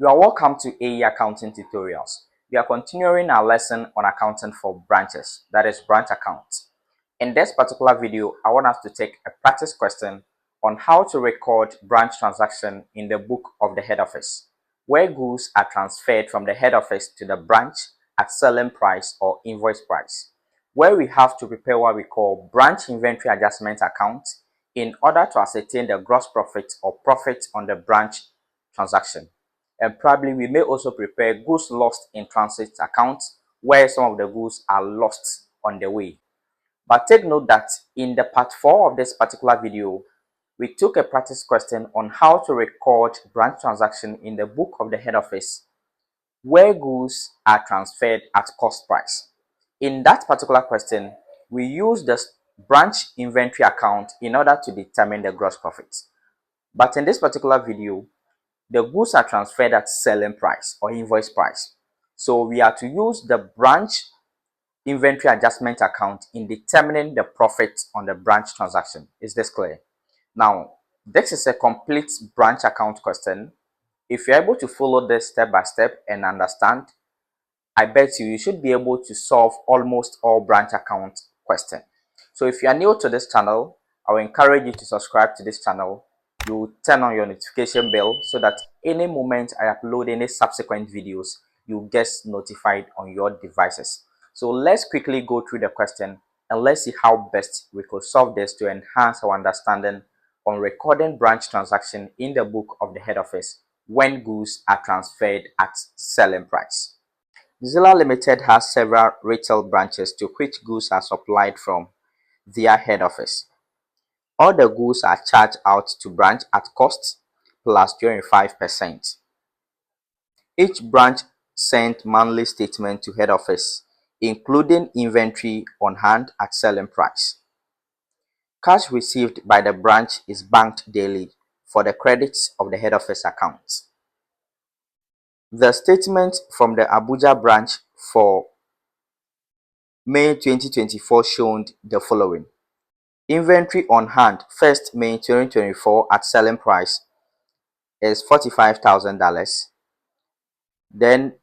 You are welcome to AE Accounting Tutorials. We are continuing our lesson on accounting for branches, that is branch accounts. In this particular video, I want us to take a practice question on how to record branch transaction in the book of the head office, where goods are transferred from the head office to the branch at selling price or invoice price, where we have to prepare what we call branch inventory adjustment account in order to ascertain the gross profit or profit on the branch transaction. And probably we may also prepare goods lost in transit account where some of the goods are lost on the way. But take note that in the part 4 of this particular video, we took a practice question on how to record branch transaction in the book of the head office where goods are transferred at cost price. In that particular question, we use the branch inventory account in order to determine the gross profit. But in this particular video, the goods are transferred at selling price or invoice price. So we are to use the branch inventory adjustment account in determining the profit on the branch transaction. Is this clear? Now, this is a complete branch account question. If you're able to follow this step by step and understand, I bet you should be able to solve almost all branch account questions. So if you are new to this channel, I will encourage you to subscribe to this channel. You turn on your notification bell so that any moment I upload any subsequent videos, you get notified on your devices. So let's quickly go through the question and let's see how best we could solve this to enhance our understanding on recording branch transaction in the book of the head office when goods are transferred at selling price. Zilla Limited has several retail branches to which goods are supplied from their head office. All the goods are charged out to branch at cost plus 25%. Each branch sent monthly statement to head office, including inventory on hand at selling price. Cash received by the branch is banked daily for the credits of the head office account. The statement from the Abuja branch for May 2024 showed the following. Inventory on hand 1st May 2024 at selling price is $45,000. Then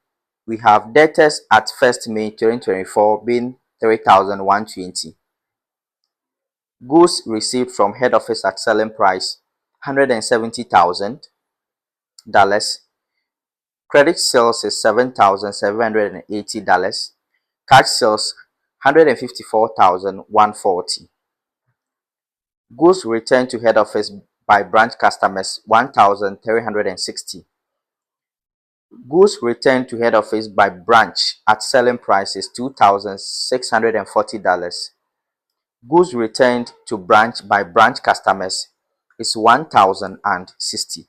we have debtors at 1st May 2024 being $3,120. Goods received from head office at selling price $170,000. Credit sales is $7,780. Cash sales $154,140. Goods returned to head office by branch customers 1,360. Goods returned to head office by branch at selling price is $2,640. Goods returned to branch by branch customers is 1,060.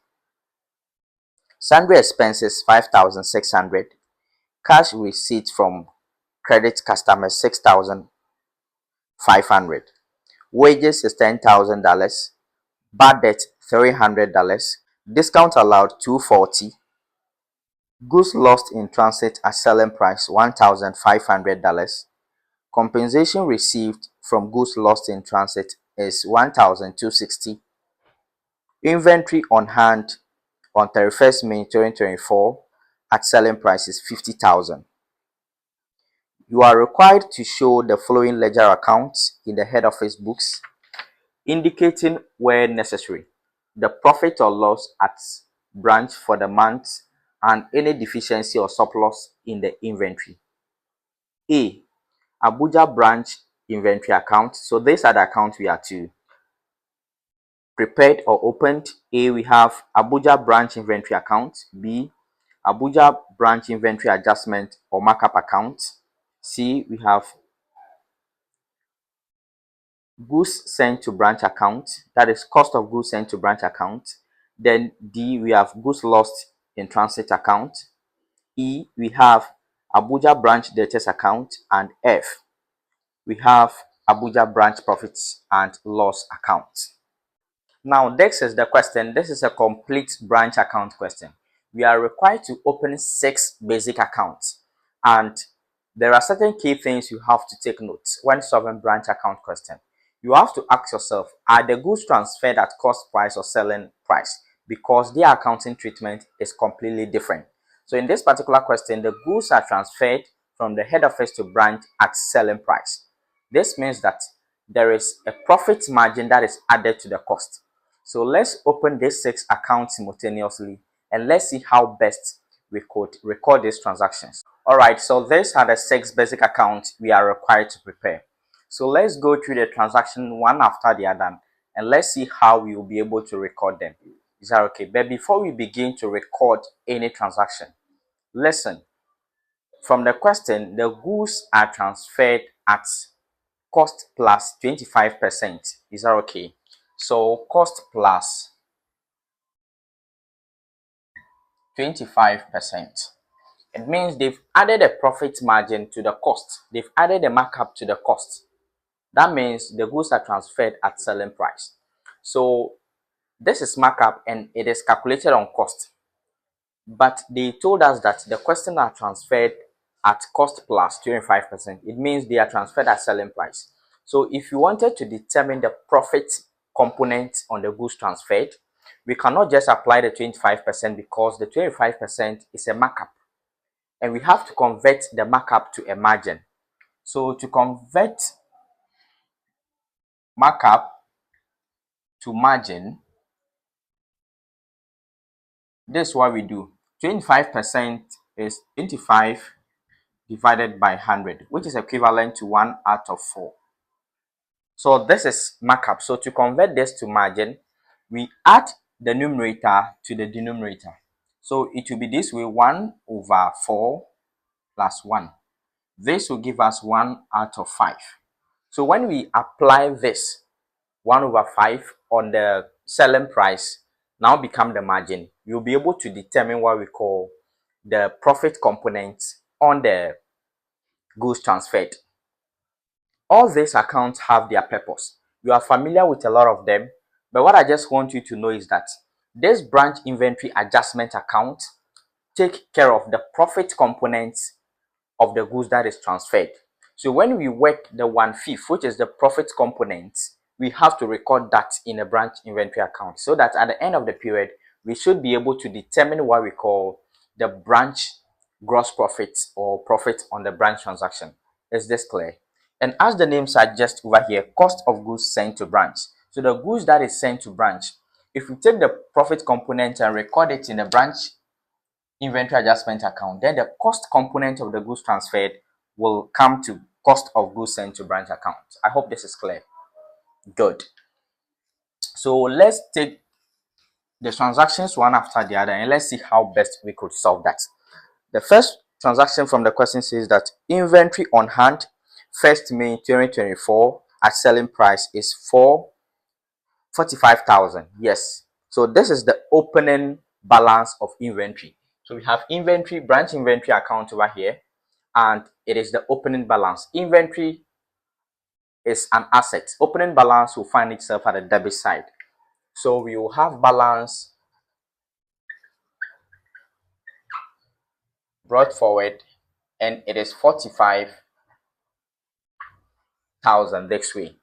Sundry expenses 5,600. Cash receipts from credit customers 6,500. Wages is $10,000. Bad debt $300. Discount allowed $240. Goods lost in transit at selling price $1,500. Compensation received from goods lost in transit is $1,260. Inventory on hand on 31st May 2024 at selling price is $50,000. You are required to show the following ledger accounts in the head office books, indicating where necessary the profit or loss at branch for the month and any deficiency or surplus in the inventory. A. Abuja branch inventory account. So these are the accounts we are to prepared or opened. A. We have Abuja branch inventory account. B. Abuja branch inventory adjustment or markup account. C. We have goods sent to branch account, that is cost of goods sent to branch account. Then D, we have goods lost in transit account. E, we have Abuja branch debtors account. And F, we have Abuja branch profits and loss account. Now this is the question. This is a complete branch account question. We are required to open 6 basic accounts, and there are certain key things you have to take note when solving branch account question. You have to ask yourself, are the goods transferred at cost price or selling price? because their accounting treatment is completely different. So in this particular question, the goods are transferred from the head office to branch at selling price. This means that there is a profit margin that is added to the cost. So let's open these 6 accounts simultaneously and let's see how best we could record these transactions. Alright, so these are the 6 basic accounts we are required to prepare. So let's go through the transaction one after the other and let's see how we will be able to record them. Is that okay? But before we begin to record any transaction, listen. From the question, the goods are transferred at cost plus 25%. Is that okay? So cost plus 25%. It means they've added a profit margin to the cost. They've added a markup to the cost. That means the goods are transferred at selling price. So this is markup and it is calculated on cost. But they told us that the question are transferred at cost plus 25%. It means they are transferred at selling price. So if you wanted to determine the profit component on the goods transferred, we cannot just apply the 25% because the 25% is a markup. And we have to convert the markup to a margin. So to convert markup to margin, this is what we do. 25% is 25 divided by 100, which is equivalent to 1 out of 4. So this is markup. So to convert this to margin, we add the numerator to the denominator. So it will be this way: 1 over 4 plus 1. This will give us 1 out of 5. So when we apply this 1 over 5 on the selling price, now become the margin, you'll be able to determine what we call the profit component on the goods transferred. All these accounts have their purpose. You are familiar with a lot of them, but what I just want you to know is that this branch inventory adjustment account take care of the profit components of the goods that is transferred. So when we work the 1/5, which is the profit component, we have to record that in a branch inventory account so that at the end of the period, we should be able to determine what we call the branch gross profit or profit on the branch transaction. Is this clear? And as the name suggests over here, cost of goods sent to branch. So the goods that is sent to branch, if we take the profit component and record it in a branch inventory adjustment account, then the cost component of the goods transferred will come to cost of goods sent to branch account. I hope this is clear. Good. So let's take the transactions one after the other and let's see how best we could solve that. The first transaction from the question says that inventory on hand 1st May 2024 at selling price is 45,000. Yes. So this is the opening balance of inventory. So we have inventory, branch inventory account over here, and it is the opening balance. Inventory is an asset. Opening balance will find itself at the debit side. So we will have balance brought forward, and it is 45,000 this way.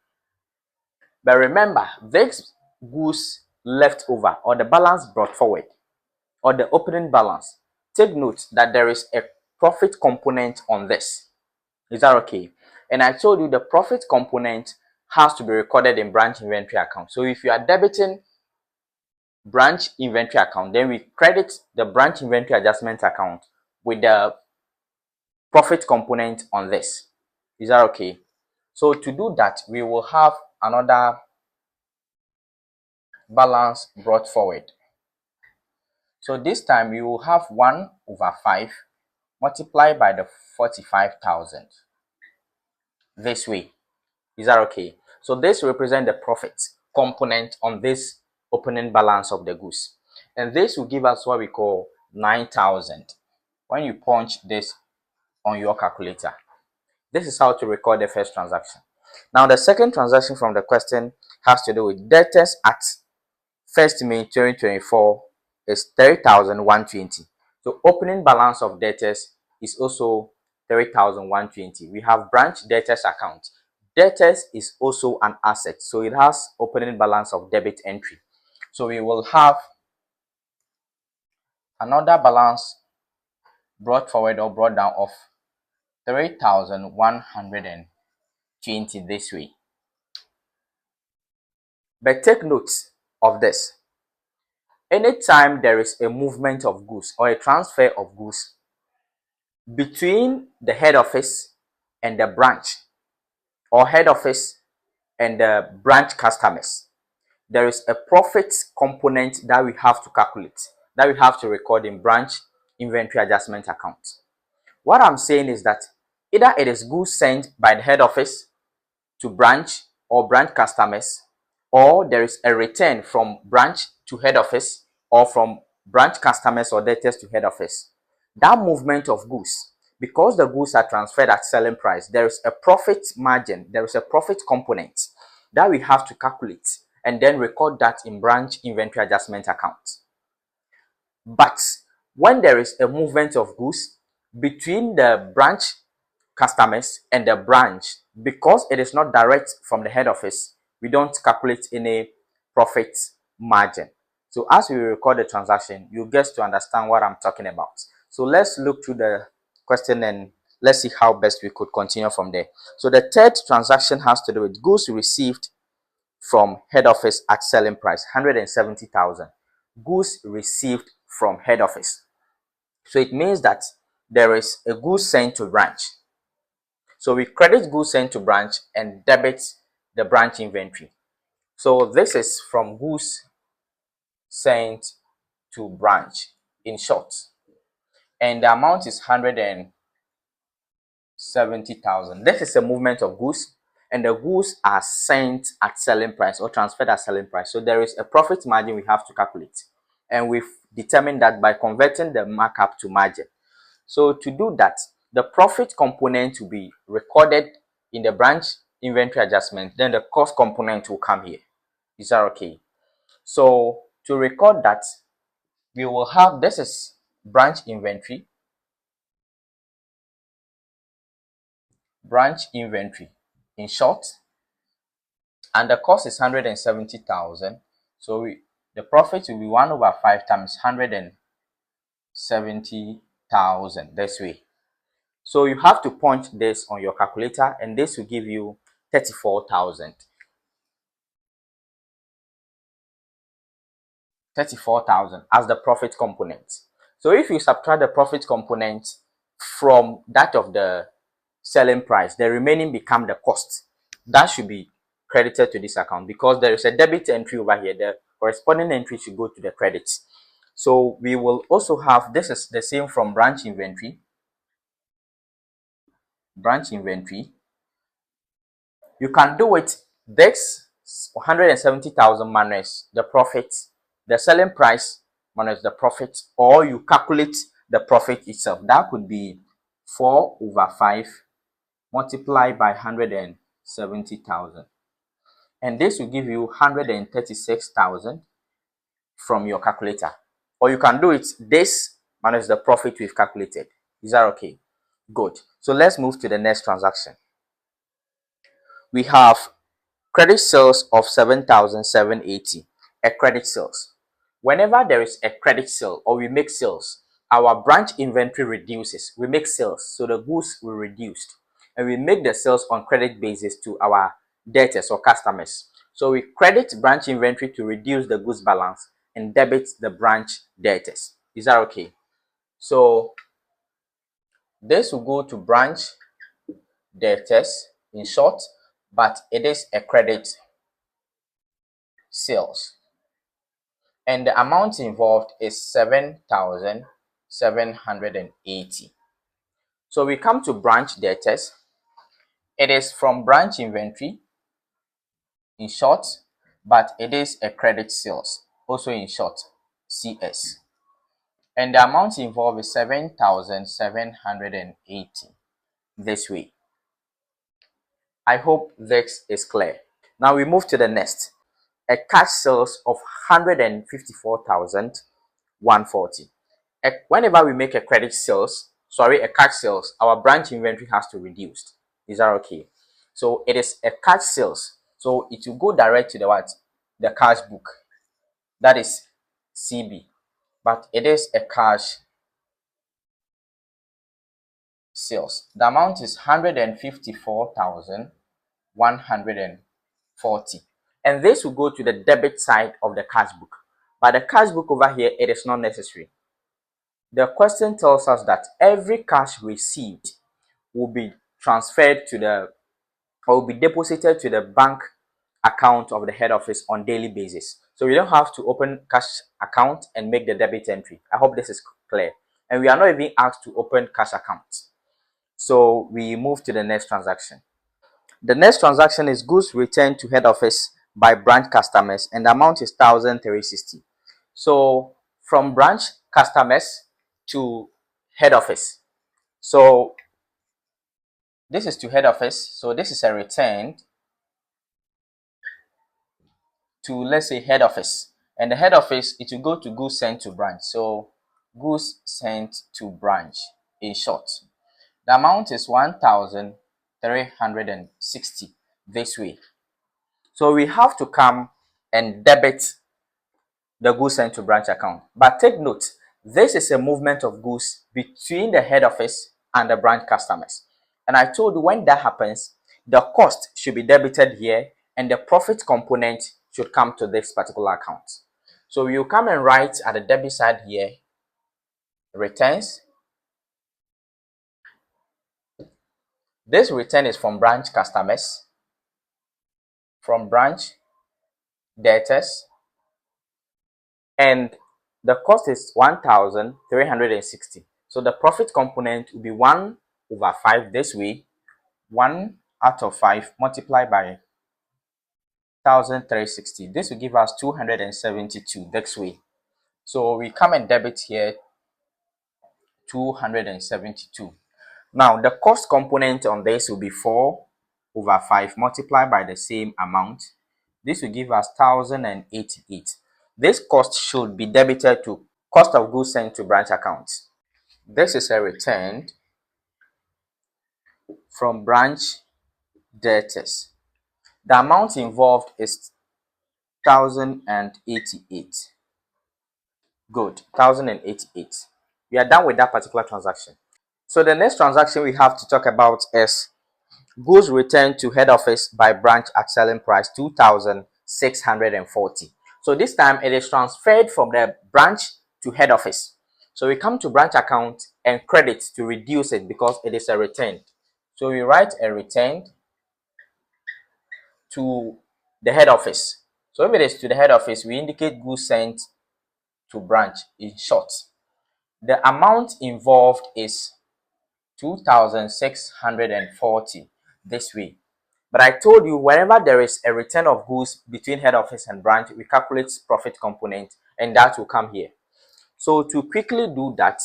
But remember, this goods left over or the balance brought forward or the opening balance, take note that there is a profit component on this. Is that okay? And I told you the profit component has to be recorded in branch inventory account. So if you are debiting branch inventory account, then we credit the branch inventory adjustment account with the profit component on this. Is that okay? So to do that, we will have another balance brought forward. So this time we will have 1 over 5 multiplied by the 45,000. This way. Is that okay? So this represents the profit component on this opening balance of the goods. And this will give us what we call 9,000 when you punch this on your calculator. This is how to record the first transaction. Now the second transaction from the question has to do with debtors at 1st May 2024 is 30,120. So opening balance of debtors is also 30,120. We have branch debtors account. Debtors is also an asset, so it has opening balance of debit entry. So we will have another balance brought forward or brought down of 3,120 this way. But take note of this. Anytime there is a movement of goods or a transfer of goods between the head office and the branch, or head office and the branch customers, there is a profit component that we have to calculate, that we have to record in branch inventory adjustment account. What I'm saying is that either it is goods sent by the head office to branch or branch customers, or there is a return from branch to head office or from branch customers or debtors to head office. That movement of goods, because the goods are transferred at selling price, there is a profit margin, there is a profit component that we have to calculate and then record that in branch inventory adjustment account. But when there is a movement of goods between the branch customers and the branch, because it is not direct from the head office, we don't calculate any profit margin. So as we record the transaction, you get to understand what I'm talking about. So let's look through the question and let's see how best we could continue from there. So the third transaction has to do with goods received from head office at selling price, 170,000. Goods received from head office. So it means that there is a goods sent to branch. So we credit goods sent to branch and debit the branch inventory. So this is from goods sent to branch in short. And the amount is 170,000. This is a movement of goods, and the goods are sent at selling price or transferred at selling price. So there is a profit margin we have to calculate. And we've determined that by converting the markup to margin. So to do that, the profit component will be recorded in the branch inventory adjustment. Then the cost component will come here. Is that okay? So to record that, we will have, this is branch inventory. Branch inventory in short. And the cost is 170,000. So the profit will be 1 over 5 times 170,000 this way. So you have to punch this on your calculator and this will give you 34,000. 34,000 as the profit component. So if you subtract the profit component from that of the selling price, the remaining become the cost. That should be credited to this account because there is a debit entry over here. The corresponding entry should go to the credits. So we will also have, this is the same from branch inventory. Branch inventory. You can do it this 170,000 minus the profit, the selling price minus the profit, or you calculate the profit itself. That could be 4 over 5 multiplied by 170,000. And this will give you 136,000 from your calculator. Or you can do it this minus the profit we've calculated. Is that okay? Good. So let's move to the next transaction. We have credit sales of 7,780. A credit sales. Whenever there is a credit sale or we make sales, our branch inventory reduces. We make sales, so the goods will reduce. And we make the sales on credit basis to our debtors or customers. So we credit branch inventory to reduce the goods balance and debit the branch debtors. Is that okay? So this will go to branch debtors in short, but it is a credit sales. And the amount involved is 7,780. So we come to branch debtors. It is from branch inventory in short, but it is a credit sales, also in short, CS. And the amount involved is 7,780 this way. I hope this is clear. Now we move to the next. A cash sales of 154,140. Whenever we make a credit sales, a cash sales, our branch inventory has to reduce. Is that okay? So it is a cash sales. So it will go direct to the what? The cash book. That is CB. but it is a cash sales. The amount is 154,140. And this will go to the debit side of the cash book. But the cash book over here, it is not necessary. The question tells us that every cash received will be transferred to the or will be deposited to the bank account of the head office on daily basis. So we don't have to open cash account and make the debit entry. I hope this is clear. And we are not even asked to open cash accounts. So we move to the next transaction. The next transaction is goods returned to head office by branch customers, and the amount is 1,360. So from branch customers to head office. So this is to head office. So this is a return to, let's say, head office. And the head office, it will go to goods sent to branch. So goods sent to branch in short. The amount is 1,360 this way. So we have to come and debit the goods sent to branch account. But take note, this is a movement of goods between the head office and the branch customers. And I told you when that happens, the cost should be debited here and the profit component should come to this particular account. So you come and write at the debit side here, returns. This return is from branch customers, from branch debtors, and the cost is 1,360. So the profit component will be 1 over 5 this way. 1 out of 5 multiplied by 1,360. This will give us 272 this way. So we come and debit here 272. Now the cost component on this will be 4 over 5 multiplied by the same amount. This will give us 1,088. This cost should be debited to cost of goods sent to branch accounts. This is a return from branch debtors. The amount involved is 1,088. Good, 1,088. We are done with that particular transaction. So the next transaction we have to talk about is goods returned to head office by branch at selling price 2,640. So this time it is transferred from the branch to head office. So we come to branch account and credit to reduce it because it is a return. So we write a return to the head office. So if it is to the head office, we indicate goods sent to branch in short. The amount involved is 2,640 this way. But I told you whenever there is a return of goods between head office and branch, we calculate profit component and that will come here. So to quickly do that,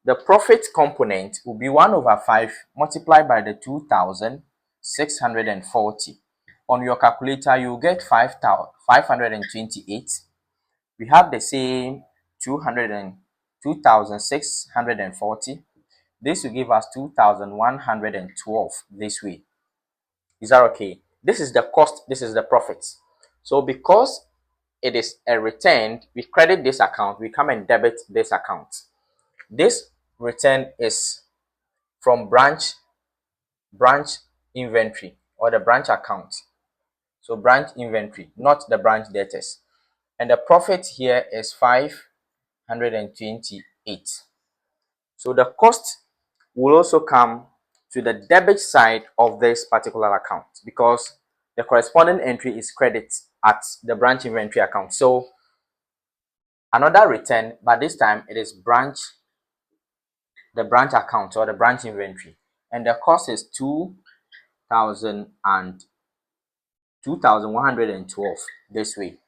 the profit component will be 1 over 5 multiplied by the 2,640. On your calculator, you get 528. We have the same 2,640. This will give us 2,112 this way. Is that okay? This is the cost, this is the profit. So because it is a return, we credit this account, we come and debit this account. This return is from branch inventory or the branch account. So branch inventory, not the branch debtors. And the profit here is 528. So the cost will also come to the debit side of this particular account because the corresponding entry is credit at the branch inventory account. So another return, but this time it is the branch account or the branch inventory, and the cost is 2,112 this way.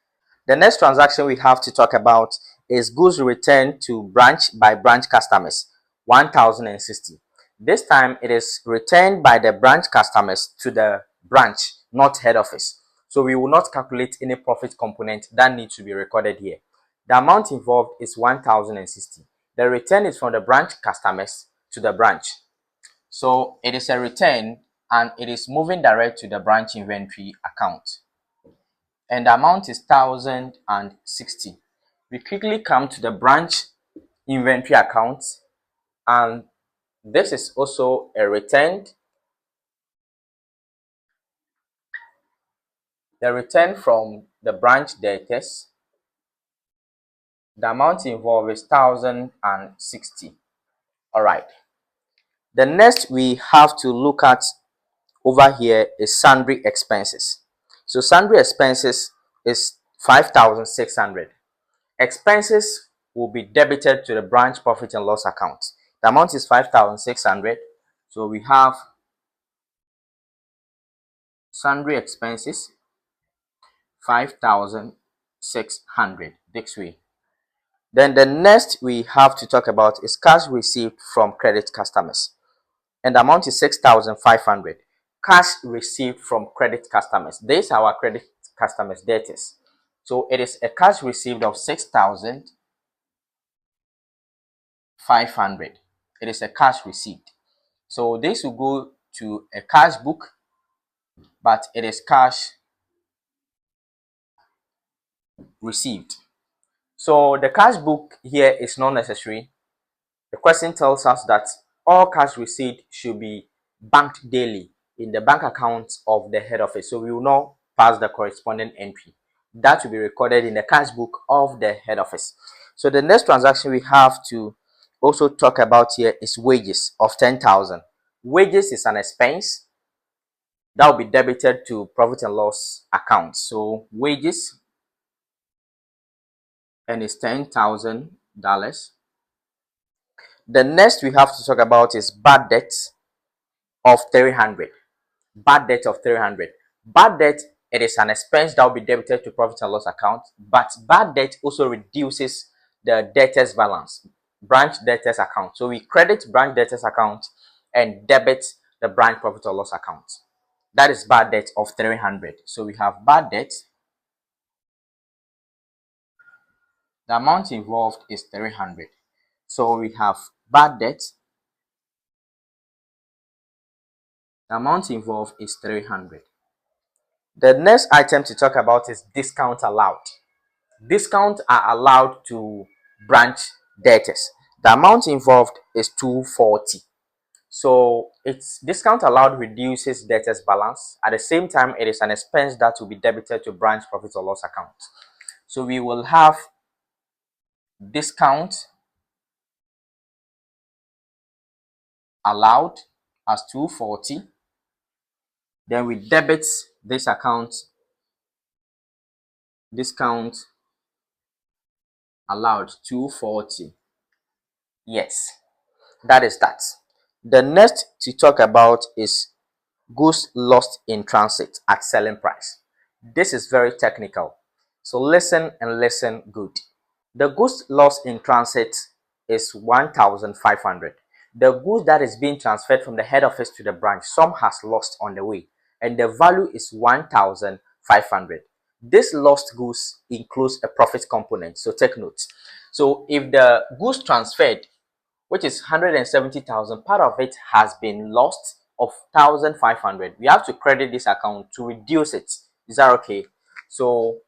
The next transaction we have to talk about is goods returned to branch by branch customers, 1,060. This time it is returned by the branch customers to the branch, not head office. So we will not calculate any profit component that needs to be recorded here. The amount involved is 1,060. The return is from the branch customers to the branch. So it is a return and it is moving direct to the branch inventory account. And the amount is 1,060. We quickly come to the branch inventory account, and this is also a returned. The return from the branch debtors, the amount involved is 1060. All right. The next we have to look at over here is sundry expenses. So sundry expenses is 5600. Expenses will be debited to the branch profit and loss account. The amount is 5600. So we have sundry expenses 5600 this way. Then the next we have to talk about is cash received from credit customers, and the amount is 6500. Cash received from credit customers. These are our credit customers debtors. So it is a cash received of 6500. It is a cash received. So this will go to a cash book, but it is cash received. So the cash book here is not necessary. The question tells us that all cash received should be banked daily in the bank account of the head office. So we will not pass the corresponding entry. That will be recorded in the cash book of the head office. So the next transaction we have to also talk about here is wages of 10,000. Wages is an expense that will be debited to profit and loss account. So wages, and it's $10,000. The next we have to talk about is bad debt of 300. Bad debt of 300. Bad debt, it is an expense that will be debited to profit and loss account, but bad debt also reduces the debtors balance, branch debtors account. So we credit branch debtors account and debit the branch profit or loss account. That is bad debt of 300. So we have bad debt. The amount involved is 300. So we have bad debt. The amount involved is 300. The next item to talk about is discount allowed. Discounts are allowed to branch debtors. The amount involved is 240. So it's discount allowed reduces debtors balance. At the same time, it is an expense that will be debited to branch profit or loss account. So we will have discount allowed as 240. Then we debit this account, discount allowed 240. Yes, that is that. The next to talk about is goods lost in transit at selling price. This is very technical, so listen and listen good. The goods lost in transit is 1500. The goods that is being transferred from the head office to the branch, some has lost on the way, and the value is 1500. This lost goods includes a profit component, so take note. So if the goods transferred, which is 170,000, part of it has been lost of 1500, we have to credit this account to reduce it. Is that okay? So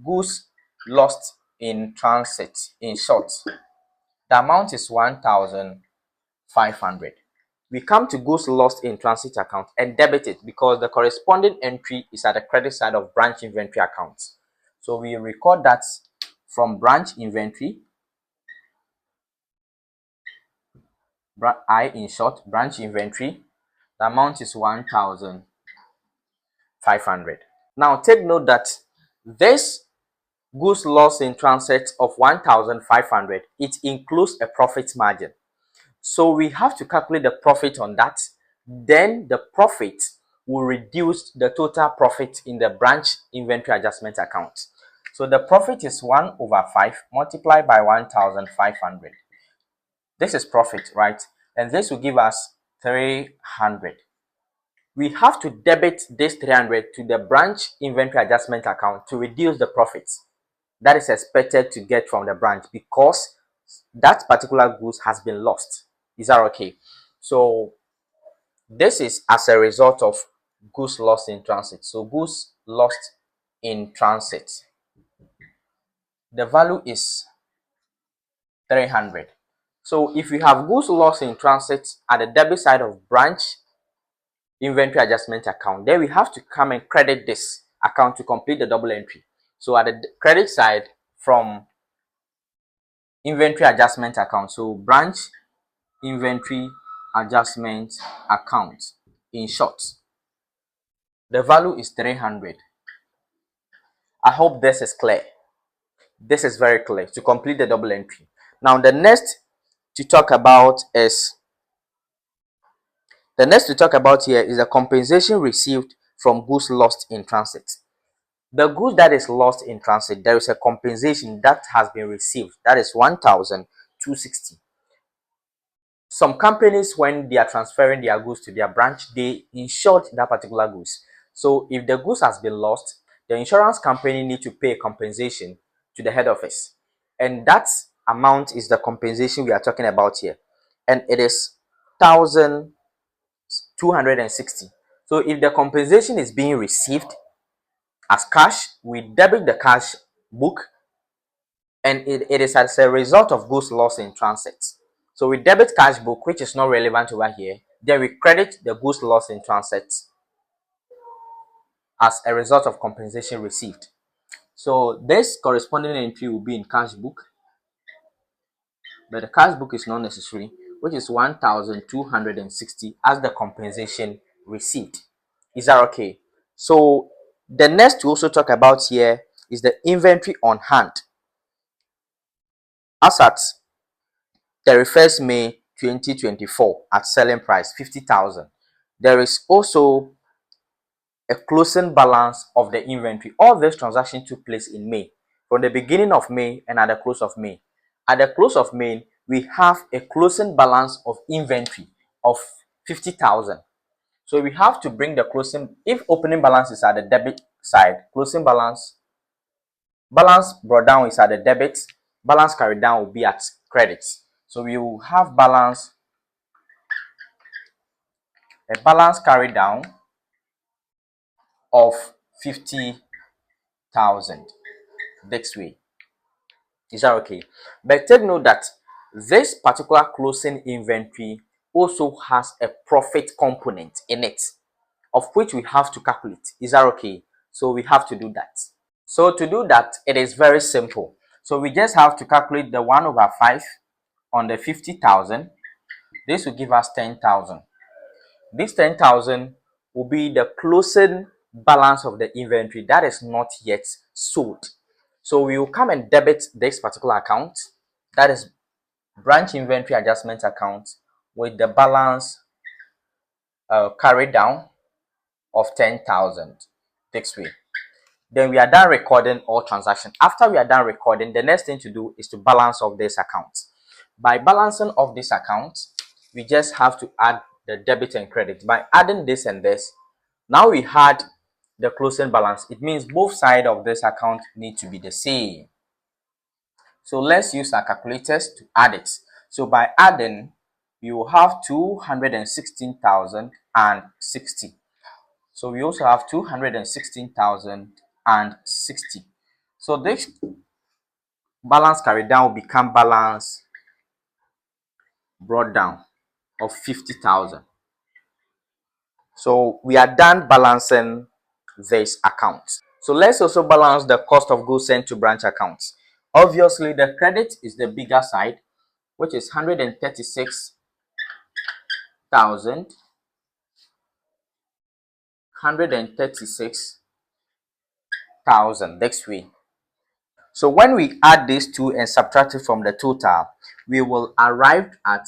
goods lost in transit, in short, the amount is 1500. We come to goods lost in transit account and debit it because the corresponding entry is at the credit side of branch inventory accounts. So we record that from branch inventory, in short, branch inventory. The amount is 1500. Now take note that this goods lost in transit of 1500, it includes a profit margin. So we have to calculate the profit on that. Then the profit will reduce the total profit in the branch inventory adjustment account. So the profit is 1/5 multiplied by 1500. This is profit, right? And this will give us 300. We have to debit this 300 to the branch inventory adjustment account to reduce the profits that is expected to get from the branch because that particular goods has been lost. Is that okay? So this is as a result of goods lost in transit. So goods lost in transit. the value is 300. So if we have goods lost in transit at the debit side of branch inventory adjustment account, then we have to come and credit this account to complete the double entry. So at the credit side from inventory adjustment account, so branch inventory adjustment account, in short, the value is 300. I hope this is clear. This is very clear to complete the double entry. Now the next to talk about here is the compensation received from goods lost in transit. The goods that is lost in transit, there is a compensation that has been received. That is 1,260. Some companies, when they are transferring their goods to their branch, they insured that particular goods. So if the goods has been lost, the insurance company need to pay compensation to the head office. And that amount is the compensation we are talking about here. And it is 1,260. So if the compensation is being received as cash, we debit the cash book, and it is as a result of goods lost in transit. So we debit cash book, which is not relevant over here. Then we credit the goods lost in transit as a result of compensation received. So this corresponding entry will be in cash book, but the cash book is not necessary, which is 1,260 as the compensation received. Is that okay? So the next to also talk about here is the inventory on hand. As at 31st May 2024 at selling price 50,000. There is also a closing balance of the inventory. All this transaction took place in May, from the beginning of May and at the close of May. At the close of May, we have a closing balance of inventory of 50,000. So we have to bring the closing, if opening balance is at the debit side, closing balance brought down is at the debit, balance carried down will be at credit. So we will have a balance carried down of 50,000 this way. Is that okay? But take note that this particular closing inventory also has a profit component in it, of which we have to calculate. Is that okay? So we have to do that. So to do that, it is very simple. So we just have to calculate the 1/5 on the 50,000. This will give us 10,000. This 10,000 will be the closing balance of the inventory that is not yet sold. So we will come and debit this particular account, that is branch inventory adjustment account, with the balance carried down of 10,000 this way. Then we are done recording all transactions. After we are done recording, the next thing to do is to balance off this account. By balancing off this account, we just have to add the debit and credit. By adding this and this, now we had the closing balance. It means both sides of this account need to be the same. So let's use our calculators to add it. So by adding, we will have 216,060. So we also have 216,060. So this balance carried down will become balance brought down of 50,000. So we are done balancing this account. So let's also balance the cost of goods sent to branch accounts. Obviously, the credit is the bigger side, which is 136,000. This way. So when we add these two and subtract it from the total, we will arrive at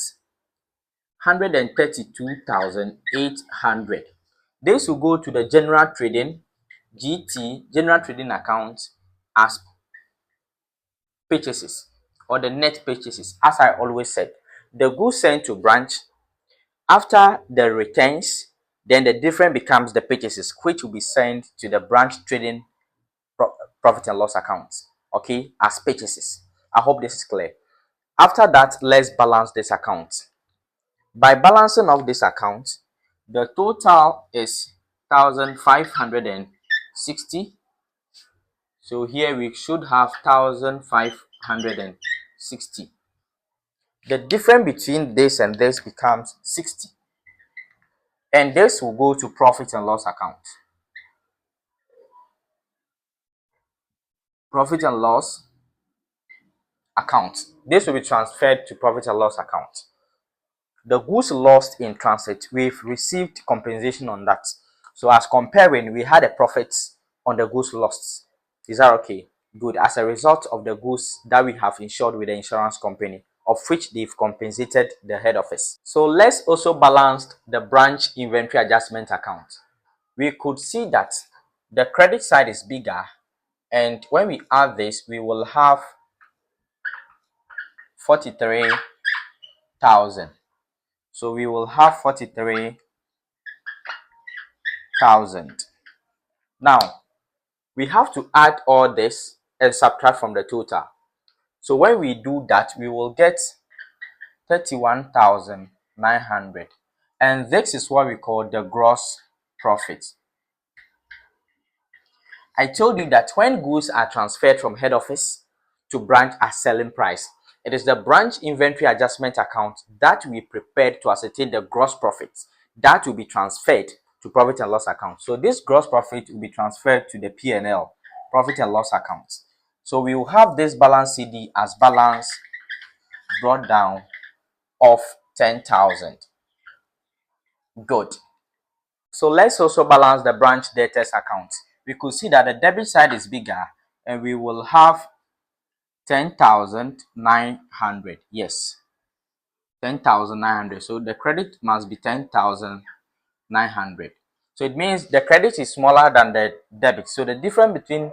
132,800. This will go to the general trading general trading account as purchases, or the net purchases. As I always said, the goods sent to branch, after the returns, then the difference becomes the purchases, which will be sent to the branch trading profit and loss accounts, okay, as purchases. I hope this is clear. After that, let's balance this account. By balancing of this account, the total is 1,560. So here we should have 1,560. The difference between this and this becomes 60. And this will go to profit and loss account. Profit and loss account. This will be transferred to profit and loss account. The goods lost in transit, we've received compensation on that. So as comparing, we had a profit on the goods lost. Is that okay? Good. As a result of the goods that we have insured with the insurance company, of which they've compensated the head office. So let's also balance the branch inventory adjustment account. We could see that the credit side is bigger, and when we add this, we will have 43,000. So we will have 43,000. Now, we have to add all this and subtract from the total. So when we do that, we will get 31,900. And this is what we call the gross profit. I told you that when goods are transferred from head office to branch at selling price, it is the branch inventory adjustment account that we prepared to ascertain the gross profit that will be transferred to profit and loss account. So this gross profit will be transferred to the P&L, profit and loss account. So we will have this balance CD as balance brought down of 10,000. Good. So let's also balance the branch debtors account. We could see that the debit side is bigger and we will have 10,900. Yes, 10,900. So the credit must be 10,900. So it means the credit is smaller than the debit. So the difference between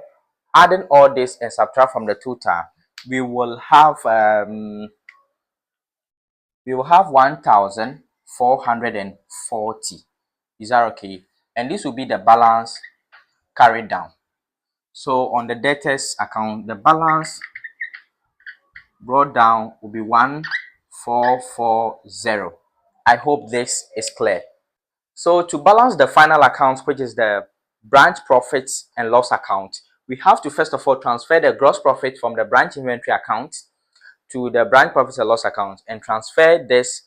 adding all this and subtract from the total, we will have 1,440. Is that okay? And this will be the balance carried down. So on the debtors account, the balance brought down will be 1,440. I hope this is clear. So to balance the final account, which is the branch profits and loss account, we have to first of all transfer the gross profit from the branch inventory account to the branch profit and loss account and transfer this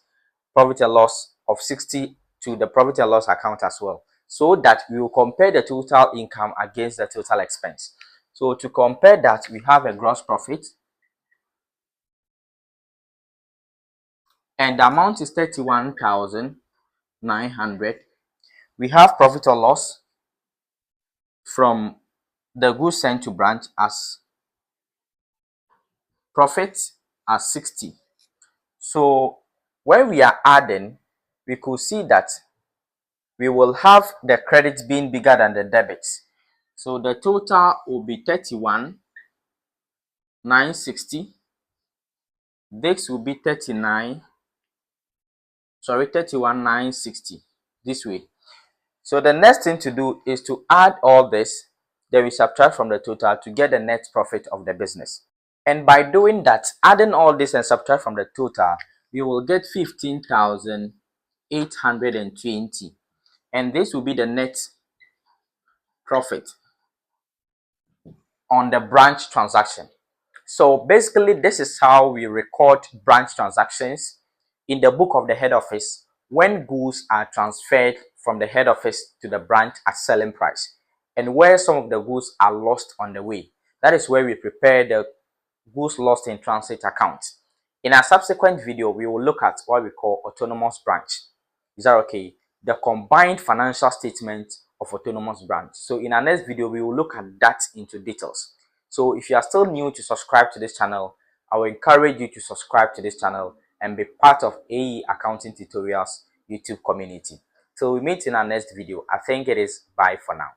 profit and loss of 60 to the profit and loss account as well, so that we will compare the total income against the total expense. So to compare that, we have a gross profit and the amount is 31,900. We have profit or loss from the goods sent to branch as profit as 60. So when we are adding, we could see that we will have the credits being bigger than the debits. So the total will be 31,960. This will be 31,960 this way. So the next thing to do is to add all this, then we subtract from the total to get the net profit of the business. And by doing that, adding all this and subtract from the total, we will get 15,820. And this will be the net profit on the branch transaction. So basically, this is how we record branch transactions in the book of the head office when goods are transferred from the head office to the branch at selling price, and where some of the goods are lost on the way. That is where we prepare the goods lost in transit account. In our subsequent video, we will look at what we call autonomous branch. Is that okay? The combined financial statement of autonomous branch. So in our next video, we will look at that into details. So if you are still new to subscribe to this channel, I will encourage you to subscribe to this channel and be part of AE Accounting Tutorials YouTube community. Till we meet in our next video, I think it is bye for now.